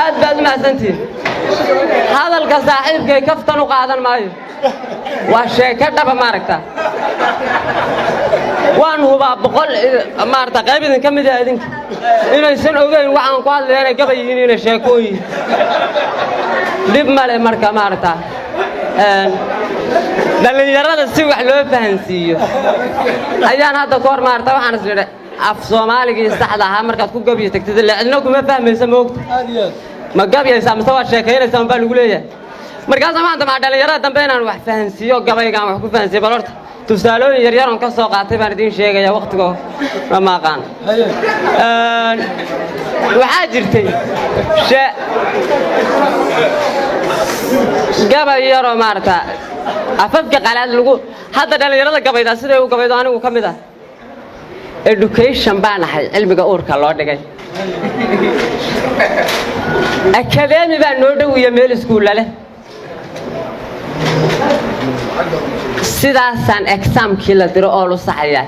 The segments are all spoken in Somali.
أدبد ما سنتين هذا الكصاحب كي كفتن وقاعدا ماي والشيكة دبا ماركتا وأنه بقول مارتا قابل كم ده هذين إنه يسنعوا بين وعن قال لنا قبل يجينا شيكوي لب مال ماركا مارتا دلني يراد السوق حلو فهنسيه أيان هذا كور مارتا وحنا سير af Soomaaliga saxda markaad ku gabiyo tagtid cidna kuma fahmayso moogta ma gabiyo samso waa sheekeynaysan baa lagu leeyahay markaas maanta ma dhalinyarada dambe inaan wax fahansiyo gabaygaan wax ku fahansiyo balorta tusaalooyin yar yar oo ka soo qaatay baan idin sheegaya waqtiga ma aqaan waxaa jirtay gabay yar oo maarta afafka qalaad lagu hadda dhalinyarada gabayda sidoo uu gabaydo anigu kamid ah education baan ahay cilmiga uurka loo dhigay academy baan noo dhawiyo meel iskuul leh sidaasan examkii la diro oo lu saxayay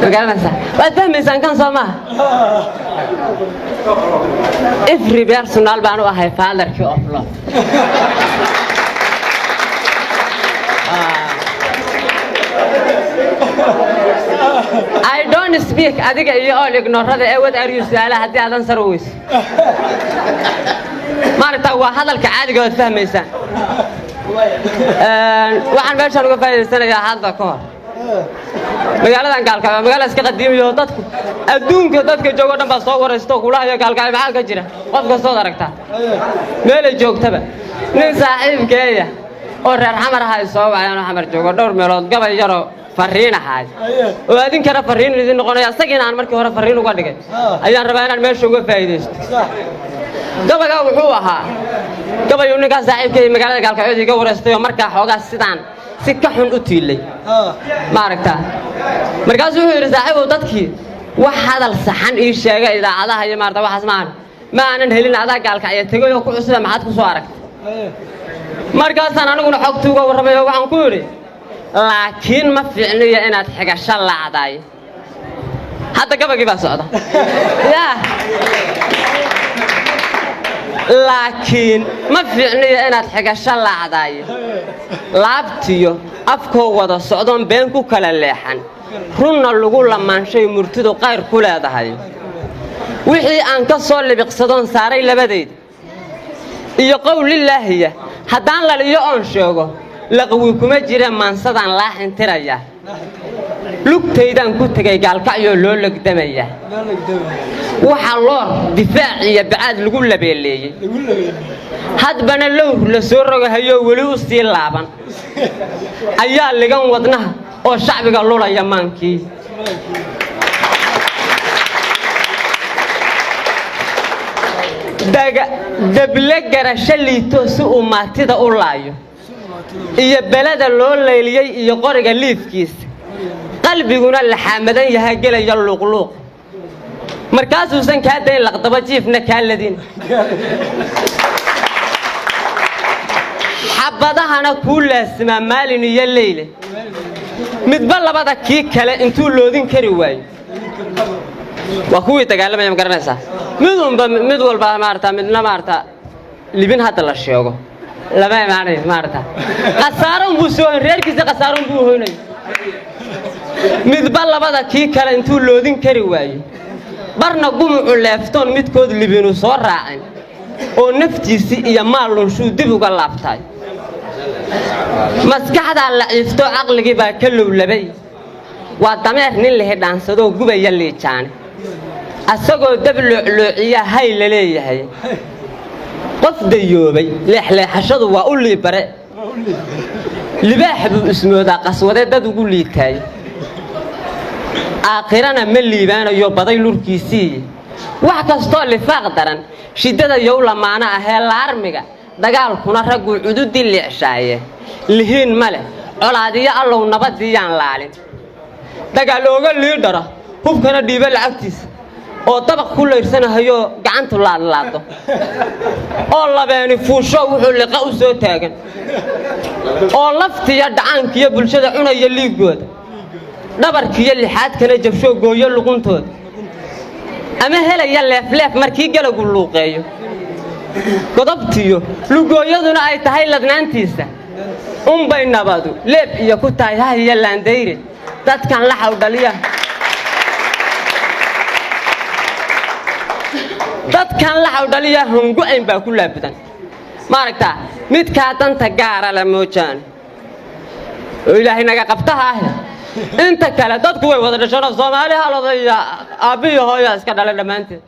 magaranaysa waad fahmaysan kan Soomaa every personal baan u ahay fatherkii of love I don't speak adiga iyo oo ignoorada ee wad ariyo su'aalaha hadii aadan sarweys maarta waa hadalka caadiga oo fahmaysan waxaan meeshan uga faa'iideysanayaa hadda ka hor magaaladan gaalkaayo magaala iska qadiimiyo dadku adduunka dadka joogo dhan baa soo waraysto kulahayo gaalkaayo maxaa ka jira qofka soo aragtaa meel ay joogtaba nin saaxiibkeeya oo reer xamar ahay soo waayaan xamar joogo dhowr meelood gabay yaro fariin ahaay oo adin kara fariin idin noqonaya asagina aan markii hore fariin uga dhigay ayaan rabaa inaan meesha uga faa'iideysto gabaga wuxuu ahaa gabayo ninka saaxiibkay magaalada gaalkaayo iga wareystay oo markaa xoogaa sidaan si ka xun u tiilay ma aragtaa markaas wuxuu yiri saaxiibow dadkii wax hadal saxan ii sheegay idaacadaha iyo maarta waxaas ma aanan helin adaa gaalkaayo tagay oo ku cusub maxaad ku soo aragtay markaas aan aniguna xogtuuga warramayo waxaan ku yiri laakiin ma fiicniyo inaad xigasho laacday hadda gabagii baa socda yaa laakiin ma fiicniyo inaad xigasho laacday laabtiyo afkoo wada socdoon been ku kala leexan runna lagu lamaanshay murtidu qayr ku leedahay wixii aan ka soo libiqsadoon saaray labadeed iyo qowlillaahiya haddaan laliyo oon sheego laqwi kuma jireen maansadaan laaxin tiraya lugtaydaan ku tagay gaalkacyo loo lagdamaya waxa loo difaac iyo bacaad lagu labeeleeyay hadbana lowr la soo rogahayo wali u sii laaban ayaa ligan wadnaha oo shacbiga lulaya maankii dable garasho liito si uu maatida u laayo iyo balada loo leeliyay iyo qoriga liifkiisa qalbiguna la xamadan yahay galaya luqluq markaas uu san ka day laqdaba jiifna ka ladin xabadahana ku laasma maalin iyo leeyl midba labada kii kale intuu loodin kari waayo waa kuwii dagaalamaya ma garanaysaa mid walba midna maarta libin hadda la sheego lama imaanay maarta qasaaran buu soo reerkiisa qasaaran buu hoynay midba labada kii kale intuu loodin kari waayo barna gumucu leeftoon midkood libinu soo raacin oo naftiisi iyo maalunshu dib uga laabtay maskaxda la ifto aqligi baa ka lowlabay waa dameer nin la hidaansado gubaya liijaan asagoo dab loociya hay la leeyahay qof dayoobay leexleexashadu waa u liibare libaax buu ismoodaa qaswade dad ugu liitay aakhirana ma liibaanayo baday lurkiisii wax kastoo lifaaq daran shidada yow lamaana ahee laarmiga dagaalkuna raggu cududi leexshaaye lihiin male colaadiyo allow nabadiyaan laalin dagaal ooga liidhara hubkana dhiiba lacagtiisa oo dabaq ku leersanahayo gacantu laadlaado oo labeeni fuusho wuxuu liqa u soo taagan oo laftiya dhacaankiyo bulshada cunaya liigooda dhabarkiyo lixaadkana jabsho gooyo luquntooda ama helaya leef markii galowgu luuqeeyo godobtiyo lugooyaduna ay tahay ladnaantiisa bay nabadu leeb iyo ku tahay hahiya laandayre dadkan la xawdhaliya hungu-ayn baa ku laabudan maaragtaa midkaa danta gaara la moojaan oo ilaahay naga qabtaha ah inta kale dadku way wada dhasheen Soomaali halodaya aabiyo hooyo iska dhalay dhamaanteed